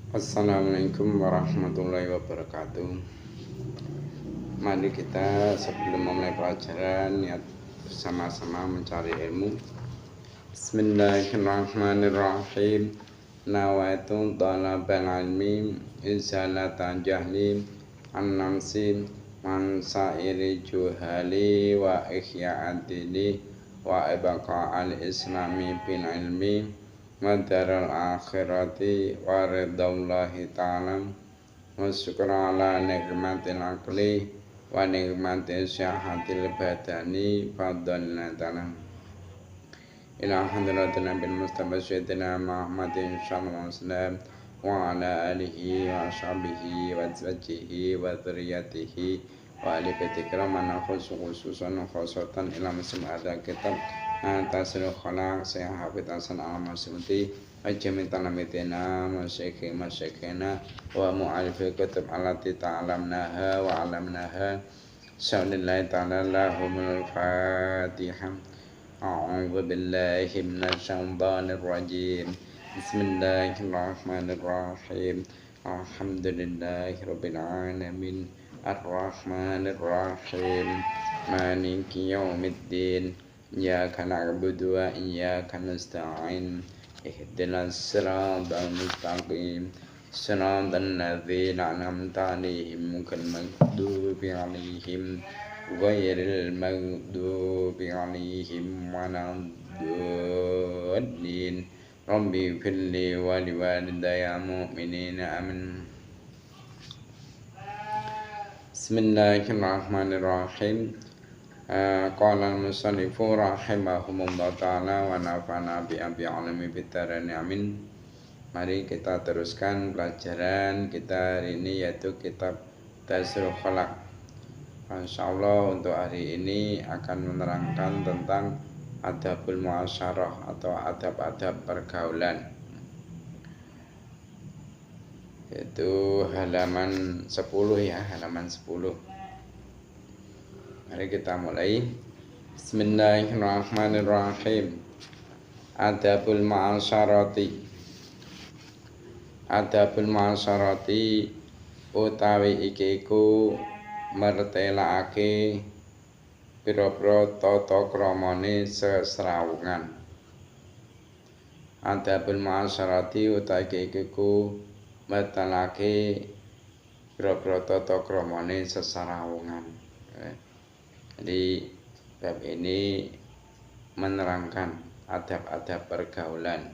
Assalamualaikum warahmatullahi wabarakatuh. Mari kita sebelum memulai pelajaran niat bersama-sama mencari ilmu. Bismillahirrahmanirrahim. Nawaitu talabal ilmi izalatan jahli an-namsi man sa'iri juhali wa ihya'ad dini wa ibqa'al islami bil ilmi wa daral akhirati wa ridallahi ta'ala wa syukra ala nikmatil aqli wa nikmatil syahatil badani fadlna ta'ala ila hadratin nabil mustafa sayyidina Muhammadin sallallahu alaihi wasallam wa ala alihi wa ashabihi wa azwajihi wa dzurriyyatihi wa ali baiti kiraman khususan khosatan ila muslim ada kitab tasrih khalaq saya hafid hasan al-masyuti ajami talamidina masyayikhina wa mu'alifi kutub alati ta'alamnaha wa alamnaha syaulillahi ta'ala lahumul fatihah. A'udzu billahi minasyaitonir rajim. Bismillahirrahmanirrahim. Alhamdulillahirabbil alamin. Arrahmanir rahim. Maliki yaumiddin. Iyyaka na'budu wa iyyaka nasta'in. Ihdinas siratal mustaqim. Siratal ladzina an'amta 'alaihim ghairil maghdubi 'alaihim ghairil maghdubi 'alaihim waladdallin. Rabbi firli wa liwalidayya mu'minina amin. Bismillahirrahmanirrahim. Qala al-musannifu rahimahumullah ta'ala wa nafa'ana bi alami bidarani amin. Mari kita teruskan pelajaran kita hari ini, yaitu kitab Tasrih Khalaq. Insyaallah untuk hari ini akan menerangkan tentang adabul muasyarah atau adab-adab pergaulan, yaitu halaman 10 ya, halaman 10. Mari kita mulai. Bismillahirrahmanirrahim. Adabul muasyarati. Adabul muasyarati utawi iki iku mertelakake pira-pira tata kramane sesrawungan. Adabul muasyarati utawi iki iku mertelakake pira-pira tata kramane sesrawungan. Jadi bab ini menerangkan adab-adab pergaulan.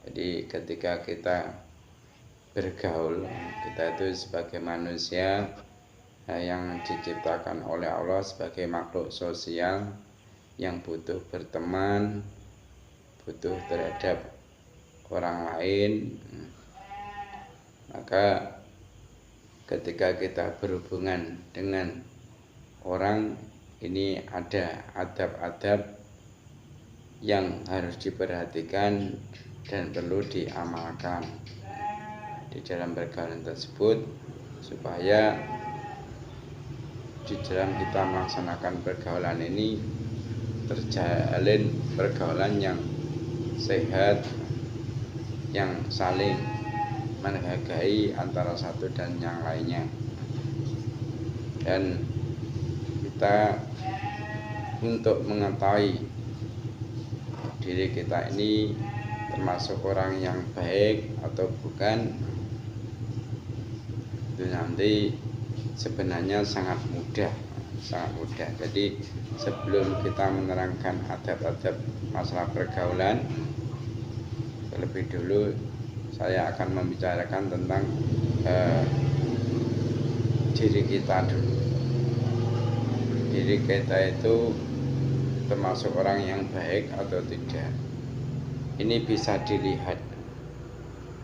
Jadi ketika kita bergaul, kita itu sebagai manusia yang diciptakan oleh Allah sebagai makhluk sosial yang butuh berteman, butuh terhadap orang lain. Maka ketika kita berhubungan dengan orang, ini ada adab-adab yang harus diperhatikan dan perlu diamalkan di dalam pergaulan tersebut, supaya di dalam kita melaksanakan pergaulan ini terjalin pergaulan yang sehat, yang saling menghargai antara satu dan yang lainnya. Dan kita untuk mengetahui diri kita ini termasuk orang yang baik atau bukan, itu nanti sebenarnya sangat mudah. Jadi sebelum kita menerangkan adab-adab masalah pergaulan, terlebih dulu saya akan membicarakan tentang diri kita dulu. Diri kita itu termasuk orang yang baik atau tidak. Ini bisa dilihat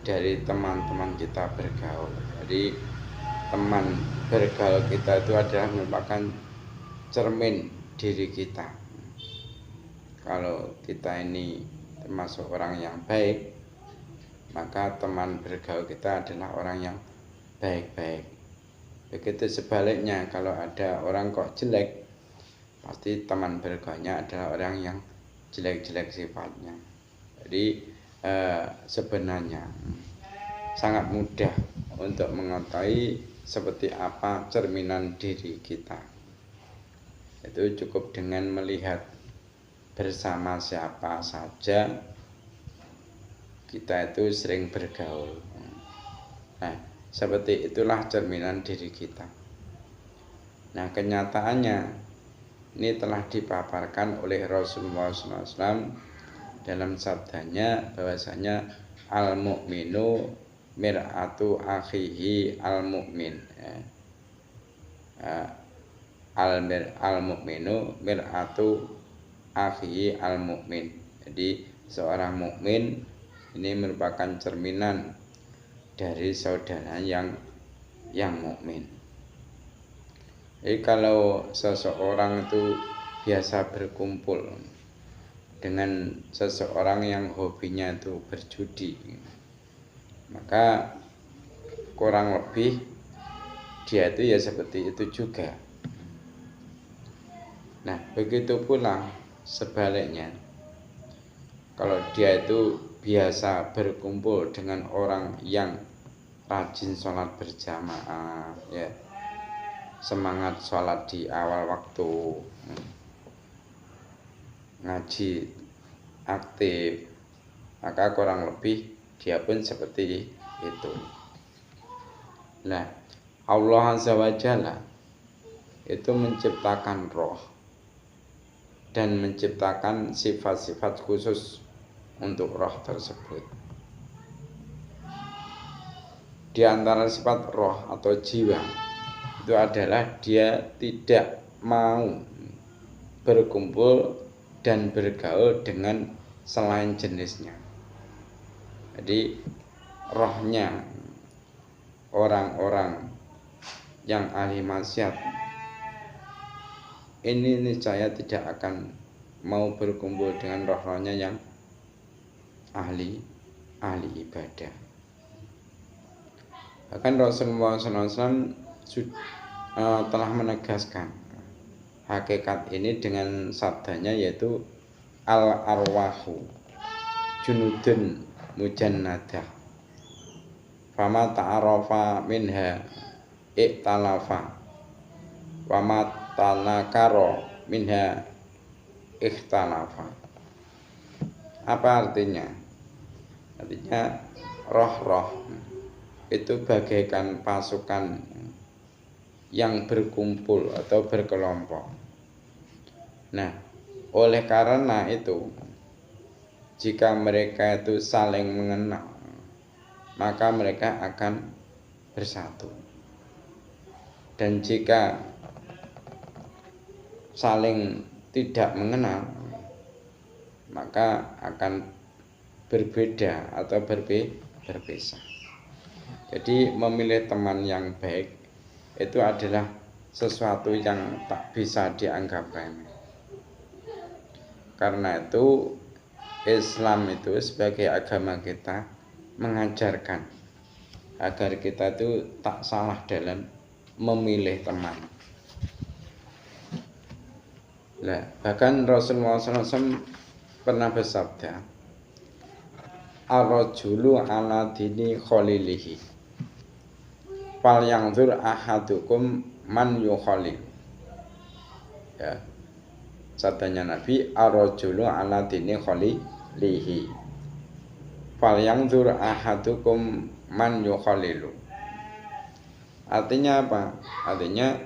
dari teman-teman kita bergaul. Jadi teman bergaul kita itu adalah merupakan cermin diri kita. Kalau kita ini termasuk orang yang baik, maka teman bergaul kita adalah orang yang baik-baik. Begitu sebaliknya, kalau ada orang kok jelek, pasti teman bergaulnya adalah orang yang jelek-jelek sifatnya. Jadi sebenarnya sangat mudah untuk mengetahui seperti apa cerminan diri kita. Itu cukup dengan melihat bersama siapa saja kita itu sering bergaul. Nah, seperti itulah cerminan diri kita. Nah, kenyataannya ini telah dipaparkan oleh Rasulullah SAW dalam sabdanya bahwasanya al-mu'minu mir'atu akhihi al-mu'min. Al-mu'minu mir'atu akhihi al-mu'min. Jadi seorang mukmin ini merupakan cerminan dari saudara yang mukmin. Jadi kalau seseorang itu biasa berkumpul dengan seseorang yang hobinya itu berjudi, maka kurang lebih dia itu ya seperti itu juga. Nah, begitu pula sebaliknya, kalau dia itu biasa berkumpul dengan orang yang rajin sholat berjamaah, ya, semangat sholat di awal waktu, ngaji aktif, maka kurang lebih dia pun seperti itu. Nah, Allah Azza wa Jalla itu menciptakan roh dan menciptakan sifat-sifat khusus untuk roh tersebut. Di antara sifat roh atau jiwa itu adalah dia tidak mau berkumpul dan bergaul dengan selain jenisnya. Jadi rohnya orang-orang yang ahli maksiat ini niscaya tidak akan mau berkumpul dengan roh-rohnya yang ahli ibadah. Bahkan Rasulullah SAW telah menegaskan hakikat ini dengan sabdanya, yaitu al-arwahu junudun mujannadah fama ta'arafa minha iktalafa wama tanakaro minha ikhtalafa. Apa artinya? Artinya roh-roh itu bagaikan pasukan yang berkumpul atau berkelompok. Nah, oleh karena itu, jika mereka itu saling mengenal, maka mereka akan bersatu. Dan jika saling tidak mengenal, maka akan berbeda atau berpisah. Jadi memilih teman yang baik itu adalah sesuatu yang tak bisa dianggap remeh. Karena itu Islam itu sebagai agama kita mengajarkan agar kita itu tak salah dalam memilih teman. Nah, bahkan Rasulullah SAW pernah bersabda, ar-rajulu ala dini khalilihi fal yanzur ahadukum man yukhalil. Ya, sabdanya Nabi, ar-rajulu ala dini khalilihi fal yanzur ahadukum man yukhalilu. Artinya apa? Artinya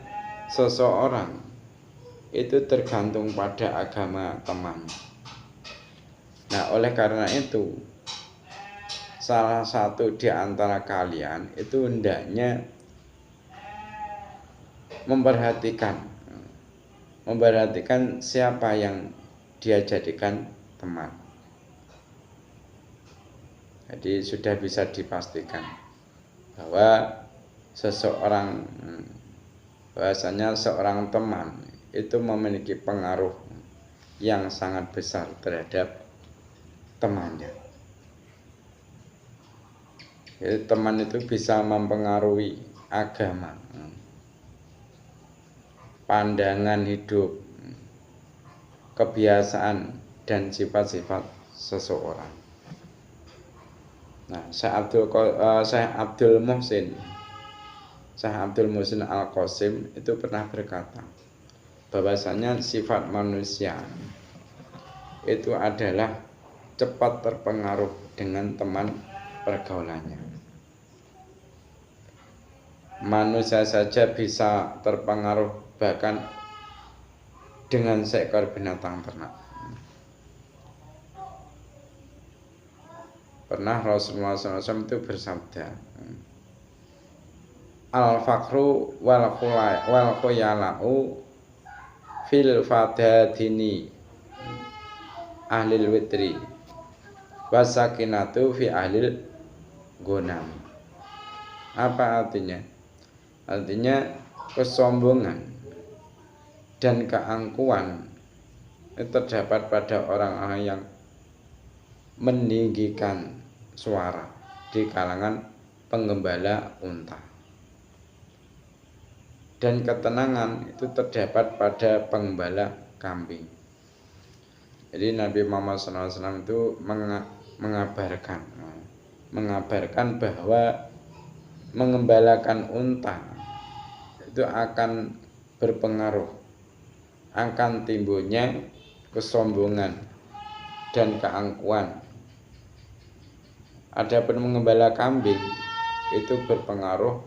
seseorang itu tergantung pada agama teman. Nah, oleh karena itu salah satu di antara kalian itu hendaknya memperhatikan siapa yang dia jadikan teman. Jadi sudah bisa dipastikan bahwa bahwasanya seorang teman itu memiliki pengaruh yang sangat besar terhadap temannya. Jadi teman itu bisa mempengaruhi agama, pandangan hidup, kebiasaan, dan sifat-sifat seseorang. Nah, Syekh Abdul Muhsin Al-Qasim itu pernah berkata bahwasanya sifat manusia itu adalah cepat terpengaruh dengan teman pergaulannya. Manusia saja bisa terpengaruh bahkan dengan seekor binatang ternak. Pernah Rasulullah SAW itu bersabda, al-fakru wal khuyala'u fil fadadini ahlil witri wasakinatu fi ahlil gonam. Apa artinya? Artinya kesombongan dan keangkuhan itu terdapat pada orang-orang yang meninggikan suara di kalangan penggembala unta, dan ketenangan itu terdapat pada penggembala kambing. Jadi Nabi Muhammad SAW itu mengabarkan bahwa mengembalakan unta itu akan berpengaruh, akan timbulnya kesombongan dan keangkuhan. Adapun mengembala kambing itu berpengaruh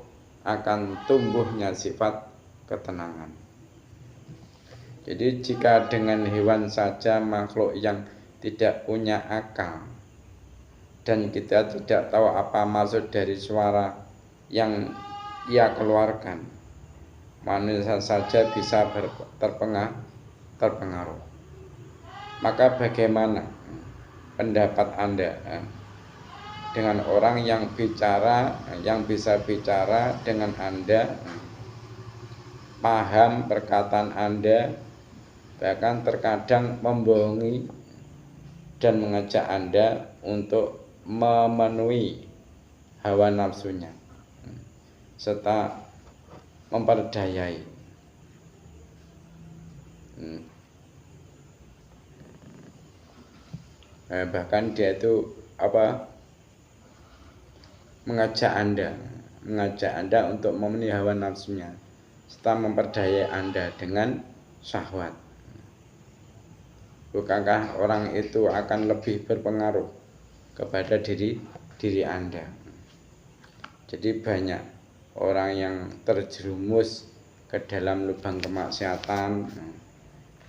akan tumbuhnya sifat ketenangan. Jadi jika dengan hewan saja, makhluk yang tidak punya akal, dan kita tidak tahu apa maksud dari suara yang ia keluarkan, manusia saja bisa terpengaruh. Maka bagaimana pendapat Anda dengan orang yang bisa bicara dengan Anda, paham perkataan Anda, bahkan terkadang membohongi dan mengajak Anda untuk memenuhi hawa nafsunya serta memperdayai. Bahkan dia itu mengajak Anda untuk memenuhi hawa nafsunya serta memperdayai Anda dengan syahwat. Bukankah orang itu akan lebih berpengaruh kepada diri Anda? Jadi banyak orang yang terjerumus ke dalam lubang kemaksiatan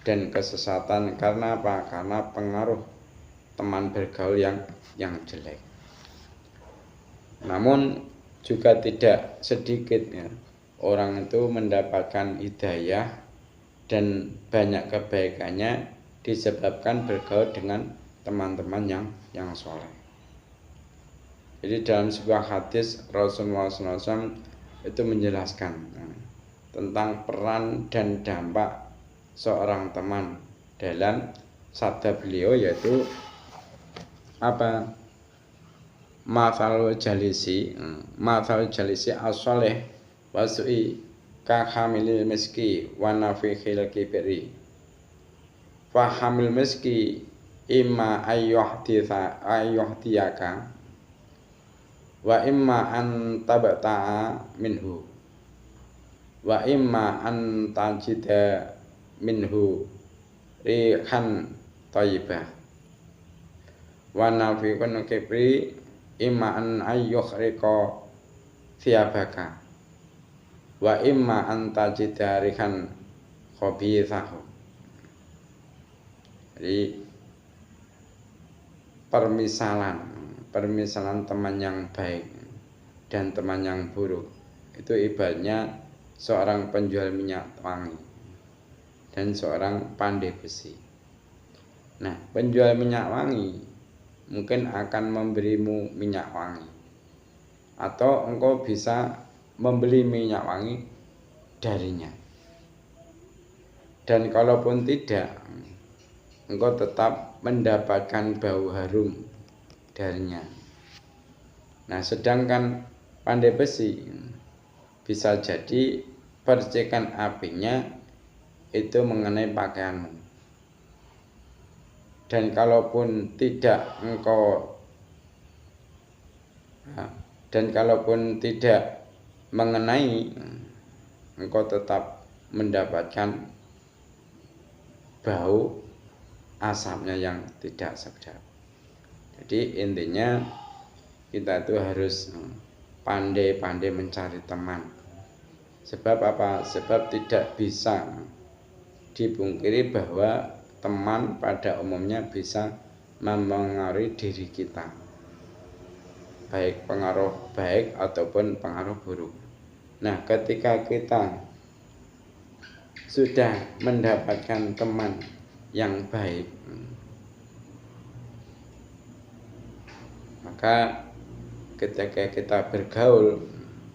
dan kesesatan karena apa? Karena pengaruh teman bergaul yang jelek. Namun juga tidak sedikit orang itu mendapatkan hidayah dan banyak kebaikannya disebabkan bergaul dengan teman-teman yang soleh. Jadi dalam sebuah hadis Rasulullah SAW itu menjelaskan tentang peran dan dampak seorang teman dalam sabda beliau, yaitu Ma'fal jalisi as-soleh wasu'i ka hamilil miski wa nafikhil kibri. Fa hamil miski imma ayyuhdiyaka wa imma an tabta'a minhu wa imma an tajida minhu rihan thayyibah wa nafikhun kibri imma an ayyukhriqa thiyabaka wa imma an tajida rihan khabithahu. Jadi permisalan teman yang baik dan teman yang buruk itu ibaratnya seorang penjual minyak wangi dan seorang pandai besi. Nah, penjual minyak wangi mungkin akan memberimu minyak wangi, atau engkau bisa membeli minyak wangi darinya. Dan kalaupun tidak, engkau tetap mendapatkan bau harum darinya. Nah, sedangkan pandai besi bisa jadi percikan apinya itu mengenai pakaianmu. Dan kalaupun tidak engkau Dan kalaupun tidak mengenai, engkau tetap mendapatkan bau asapnya yang tidak sedap. Jadi intinya kita itu harus pandai-pandai mencari teman. Sebab apa? Sebab tidak bisa dipungkiri bahwa teman pada umumnya bisa mempengaruhi diri kita, baik pengaruh baik ataupun pengaruh buruk. Nah, ketika kita sudah mendapatkan teman yang baik, maka ketika kita bergaul,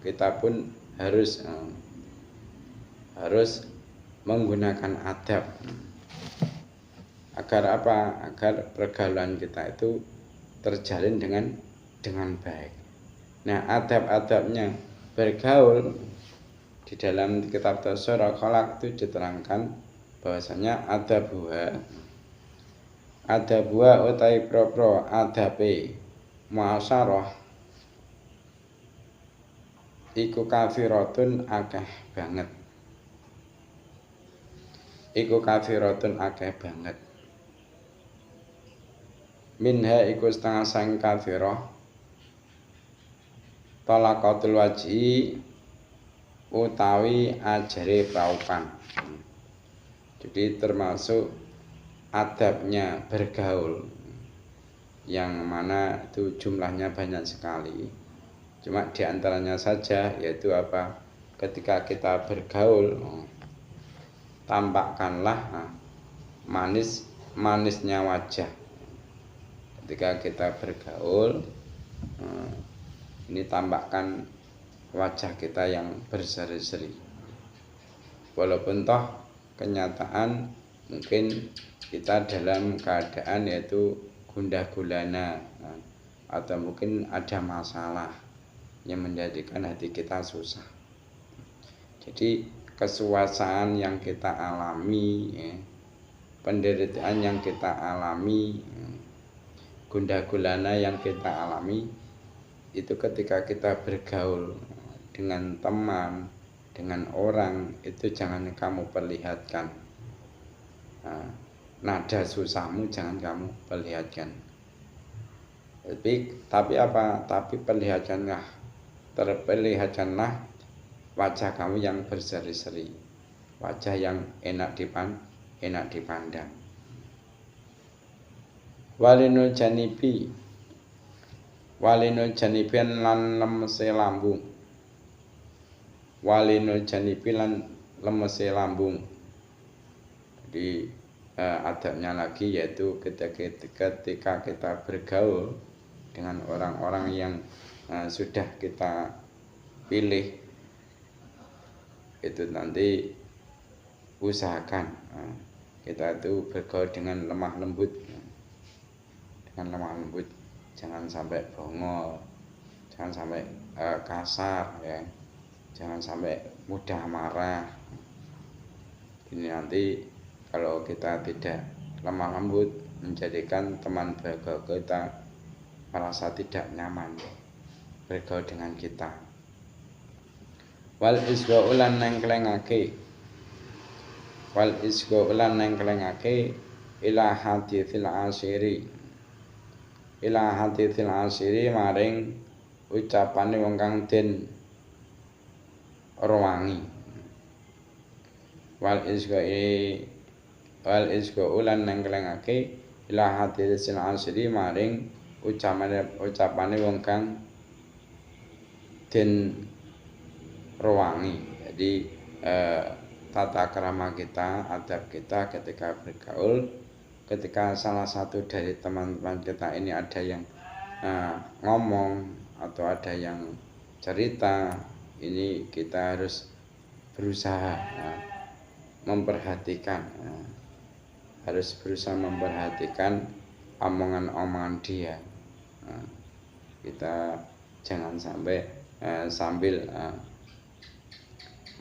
kita pun harus menggunakan adab. Agar apa? Agar pergaulan kita itu terjalin dengan baik. Nah, adab-adabnya bergaul di dalam kitab Tasawwur Akhlak itu diterangkan bahwasanya adabuha utai propro adabe muasyarah iku kafiratun akeh banget. Minha iku setengah sang kafirah talaqatul wajhi utawi ajare praupan. Jadi termasuk adabnya bergaul yang mana itu jumlahnya banyak sekali. Cuma diantaranya saja yaitu apa? Ketika kita bergaul, tampakkanlah manisnya wajah. Ketika kita bergaul, ini tampakkan wajah kita yang berseri-seri. Walaupun toh kenyataan mungkin kita dalam keadaan yaitu gundah gulana, atau mungkin ada masalah yang menjadikan hati kita susah. Jadi kesuasaan yang kita alami, penderitaan yang kita alami, gundah gulana yang kita alami, itu ketika kita bergaul dengan teman, dengan orang, itu jangan kamu perlihatkan. Nada susahmu jangan kamu perlihatkan. Tapi apa? Tapi perlihatkanlah wajah kamu yang berseri-seri, wajah yang enak dipandang. Walinul janibian lan lemese lambung. Walinul janibi lan lemese lambung. Jadi adabnya lagi yaitu ketika kita bergaul dengan orang-orang yang sudah kita pilih, itu nanti usahakan kita itu bergaul dengan lemah lembut, jangan sampai bongol, jangan sampai kasar, ya, jangan sampai mudah marah. Ini nanti kalau kita tidak lemah lembut, menjadikan teman bergaul kita merasa tidak nyaman bergaul dengan kita. Wal isga'u lan nengklengake ila hadithil asiri maring ucapane wong kang den rewangi. Wal isga'u lan nengklengake ila hadithil asiri maring ucapane wong kang den rewangi. Jadi tata krama kita, adab kita ketika bergaul, ketika salah satu dari teman-teman kita ini ada yang ngomong atau ada yang cerita, ini kita harus berusaha memperhatikan omongan-omongan dia. Kita jangan sampai sambil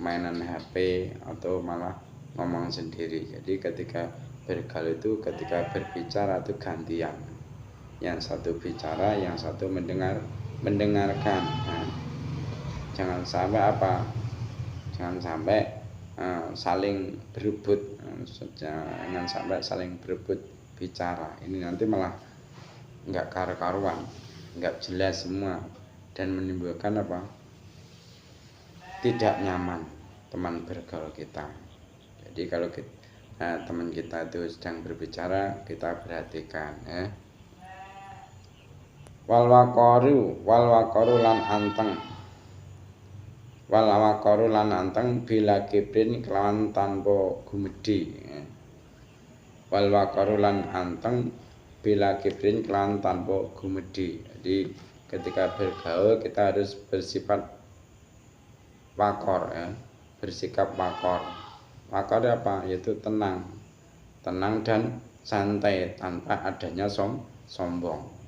mainan HP atau malah ngomong sendiri. Jadi ketika bergaul itu, ketika berbicara itu gantian, yang satu bicara, yang satu mendengar mendengarkan. Nah, jangan sampai apa? Jangan sampai saling berebut, jangan sampai saling berebut bicara. Ini nanti malah nggak karu-karuan, nggak jelas semua, dan menimbulkan apa? Tidak nyaman teman bergaul kita. Jadi kalau teman kita itu sedang berbicara, kita perhatikan ya. Wal waqaru lan anteng. Wal waqaru lan anteng bila kibrin kelawan tanpa gumedhi. Wal waqaru lan anteng bila kibrin kelawan tanpa gumedhi. Jadi ketika bergaul kita harus bersifat wakor ya, bersikap wakor. Wakor apa? Yaitu tenang dan santai tanpa adanya sombong.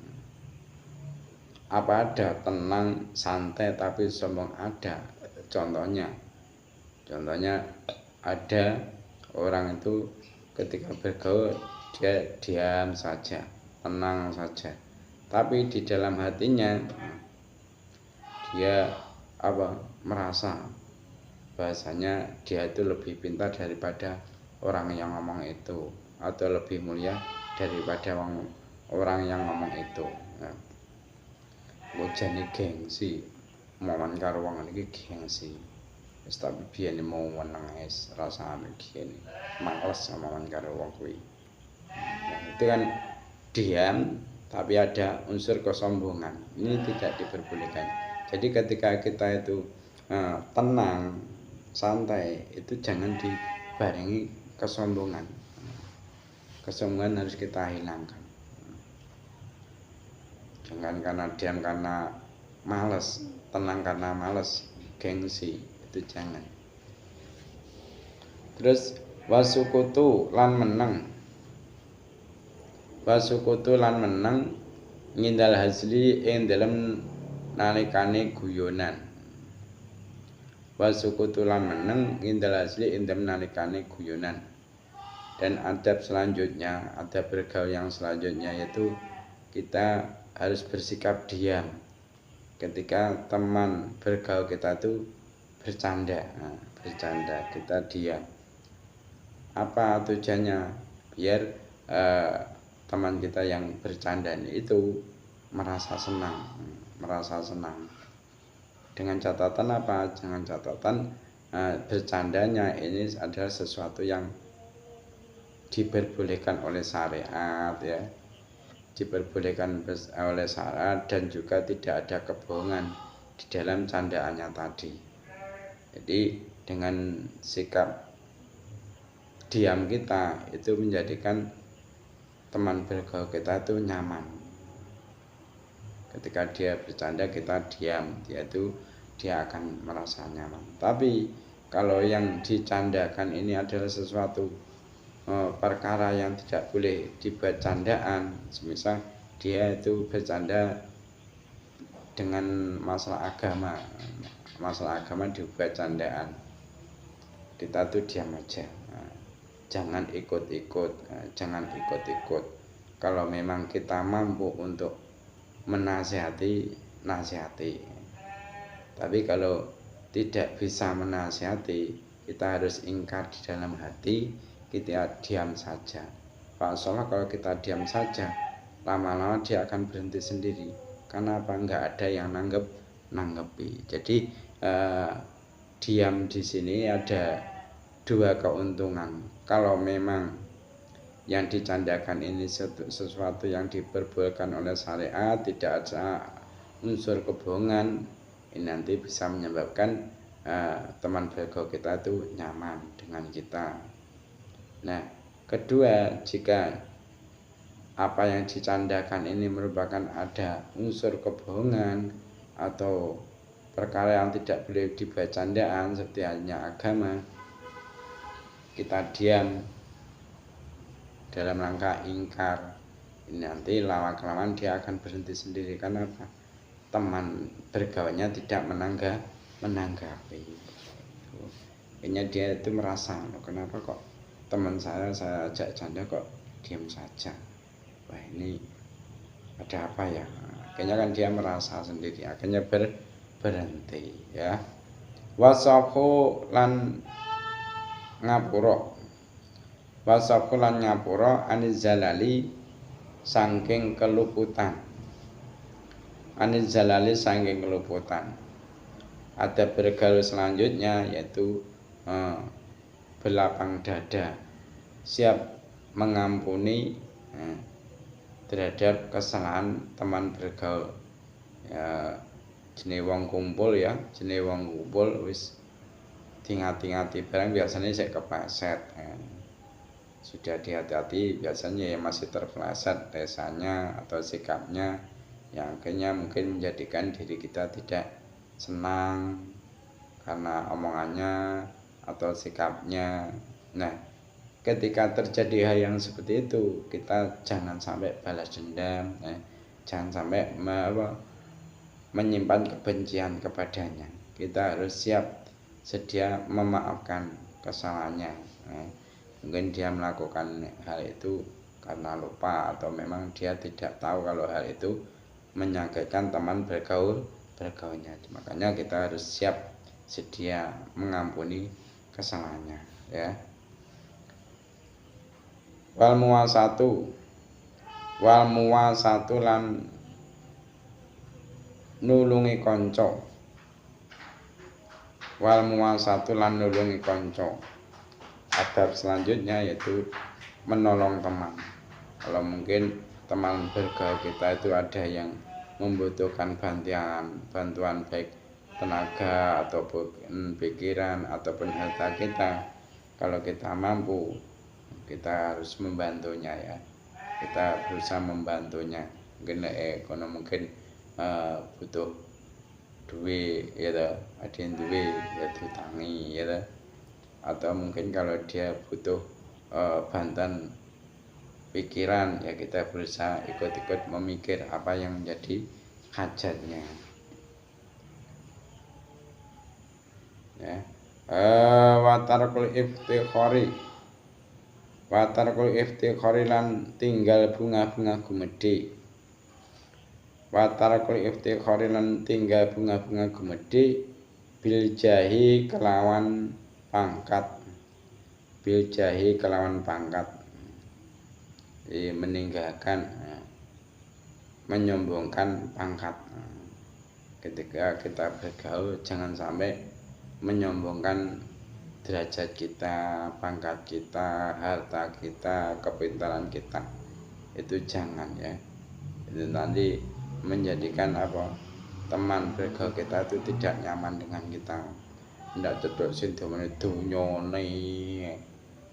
Apa ada tenang santai tapi sombong? Ada. Contohnya ada orang itu ketika bergaul dia diam saja, tenang saja, tapi di dalam hatinya dia merasa bahasanya dia itu lebih pintar daripada orang yang ngomong itu, atau lebih mulia daripada orang yang ngomong itu. Bojane gengsi, momen karo wong iki gengsi. Wis tapi biyene mau meneng es rasane gini. Males momen karo wong kuwi. Nah, itu kan diam tapi ada unsur kesombongan. Ini tidak diperbolehkan. Jadi ketika kita itu tenang, santai, itu jangan dibarengi kesombongan. Kesombongan harus kita hilangkan. Jangan karena diam karena males, tenang karena males, gengsi, itu jangan. Terus wasukutu lan meneng ngindal hazli ing dalem nalikane guyonan. Wasukutu lan meneng ngindal hazli ing dalem nalikane guyonan. Dan adab selanjutnya, adab bergaul yang selanjutnya yaitu kita harus bersikap diam ketika teman bergaul kita itu bercanda. Kita diam. Apa tujuannya? Biar teman kita yang bercanda itu merasa senang. Dengan catatan apa? Dengan catatan bercandanya ini adalah sesuatu yang diperbolehkan oleh syariat ya. Diperbolehkan oleh syariat dan juga tidak ada kebohongan di dalam candaannya tadi. Jadi dengan sikap diam kita itu menjadikan teman bergaul kita itu nyaman. Ketika dia bercanda kita diam, dia akan merasa nyaman. Tapi kalau yang dicandakan ini adalah sesuatu perkara yang tidak boleh dibuat candaan, semisal dia itu bercanda dengan masalah agama dibuat candaan, kita tuh diam aja, jangan ikut-ikut. Kalau memang kita mampu untuk menasihati, nasihati. Tapi kalau tidak bisa menasihati, kita harus ingkar di dalam hati, kita diam saja. Soalnya kalau kita diam saja, lama-lama dia akan berhenti sendiri. Karena apa? Enggak ada yang nanggepi. Jadi diam di sini ada dua keuntungan. Kalau memang yang dicandakan ini sesuatu yang diperbolehkan oleh syariat, tidak ada unsur kebohongan, ini nanti bisa menyebabkan teman bergaul kita itu nyaman dengan kita. Nah, kedua, jika apa yang dicandakan ini merupakan ada unsur kebohongan atau perkara yang tidak boleh dibuat candaan seperti halnya agama, kita diam dalam rangka ingkar, ini nanti lama-kelamaan dia akan berhenti sendiri. Karena apa? Teman bergaulnya tidak menanggapi. Kayaknya dia itu merasa, kenapa kok teman saya ajak canda kok diam saja. Wah, ini ada apa ya? akhirnya kan dia merasa sendiri, akhirnya berhenti ya. Wasafu lan ngapura, wasafu lan ngapura anizalali saking keluputan, anizalali saking keluputan. Ada bergaul selanjutnya yaitu belapang dada, siap mengampuni terhadap kesalahan teman bergaul ya. Jenis wong kumpul ya, jenis wong kumpul wis tingati-tingati barang biasanya saya kepleset ya. Sudah dihati-hati biasanya ya masih terpeleset desanya atau sikapnya yang akhirnya mungkin menjadikan diri kita tidak senang karena omongannya atau sikapnya. Nah, ketika terjadi hal yang seperti itu, kita jangan sampai balas dendam, jangan sampai menyimpan kebencian kepadanya. Kita harus siap sedia memaafkan kesalahannya. Mungkin dia melakukan hal itu karena lupa atau memang dia tidak tahu kalau hal itu menyakitkan teman bergaulnya. Makanya kita harus siap sedia mengampuni kesalahannya ya. Wal muwasatu lan nulungi kanca, wal muwasatu lan nulungi kanca. Adab selanjutnya yaitu menolong teman. Kalau mungkin teman bergaul kita itu ada yang membutuhkan bantuan baik tenaga ataupun pikiran ataupun harta kita, kalau kita mampu kita harus membantunya ya. Kita berusaha membantunya. Mungkin butuh duit ya, ada yang duit ya diutangi ya, atau mungkin kalau dia butuh bantuan pikiran ya kita berusaha ikut-ikut memikir apa yang menjadi hajatnya ya. Watarkul iftikhari lan tinggal bunga-bunga gumedhe. Watarkul iftikhari lan tinggal bunga-bunga gumedhe bil jahi kelawan pangkat, bil jahi kelawan pangkat, meninggalkan menyombongkan pangkat. Ketika kita bergaul jangan sampai menyombongkan derajat kita, pangkat kita, harta kita, kepintaran kita, itu jangan ya. Itu nanti menjadikan teman bergaul kita itu tidak nyaman dengan kita. Ndak cedhok sing domene donyane,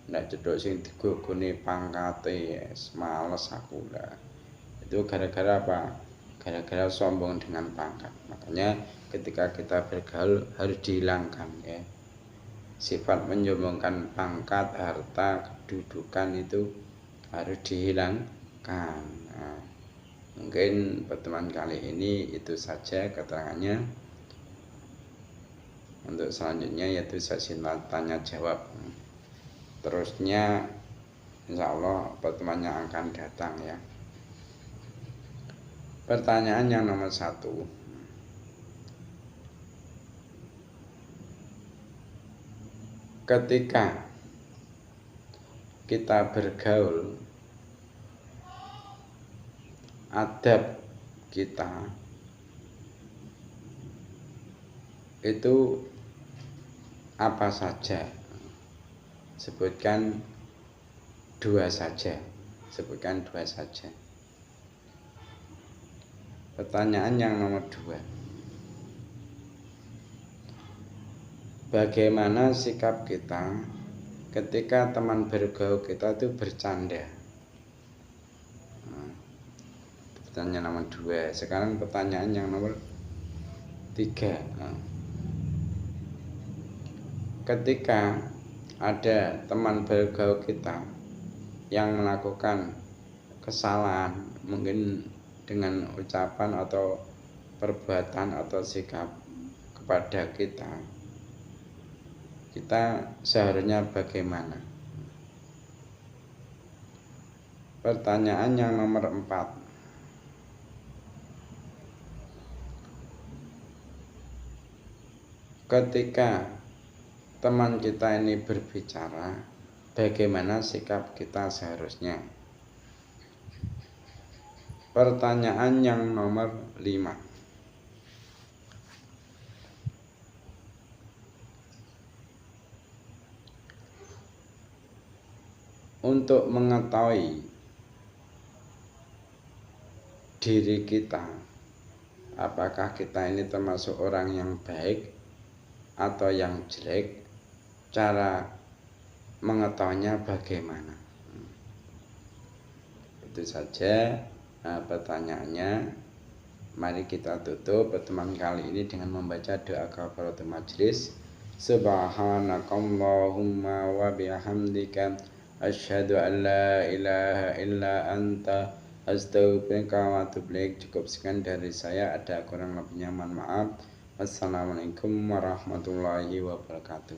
ndak cedhok sing digogone pangkate, males aku lah. Itu gara-gara apa? Gara-gara sombong dengan pangkat. Makanya ketika kita bergaul harus dihilangkan ya. Sifat menyombongkan pangkat, harta, kedudukan itu harus dihilangkan. Nah, mungkin pertemuan kali ini itu saja keterangannya. Untuk selanjutnya yaitu sesi tanya jawab. Terusnya insya Allah pertemuannya akan datang ya. Pertanyaan yang nomor 1. Ketika kita bergaul, adab kita itu apa saja? Sebutkan 2 saja. Sebutkan 2 saja. Pertanyaan yang nomor 2. Bagaimana sikap kita ketika teman bergaul kita itu bercanda? Pertanyaan nomor 2. Sekarang pertanyaan yang nomor 3. Ketika ada teman bergaul kita yang melakukan kesalahan, mungkin dengan ucapan atau perbuatan atau sikap kepada kita seharusnya bagaimana? Pertanyaan yang nomor 4. ketika teman kita ini berbicara, bagaimana sikap kita seharusnya? Pertanyaan yang nomor 5. Untuk mengetahui diri kita, apakah kita ini termasuk orang yang baik atau yang jelek, cara mengetahuinya bagaimana? Itu saja pertanyaannya. Mari kita tutup pertemuan kali ini dengan membaca doa kafaratul majelis. Subhanakallahumma wa bihamdika asyhadu an la ilaha illa anta astaghfiruka wa atubu ilaik. Cukup sekian dari saya, ada kurang lebihnya mohon maaf. Wassalamualaikum warahmatullahi wabarakatuh.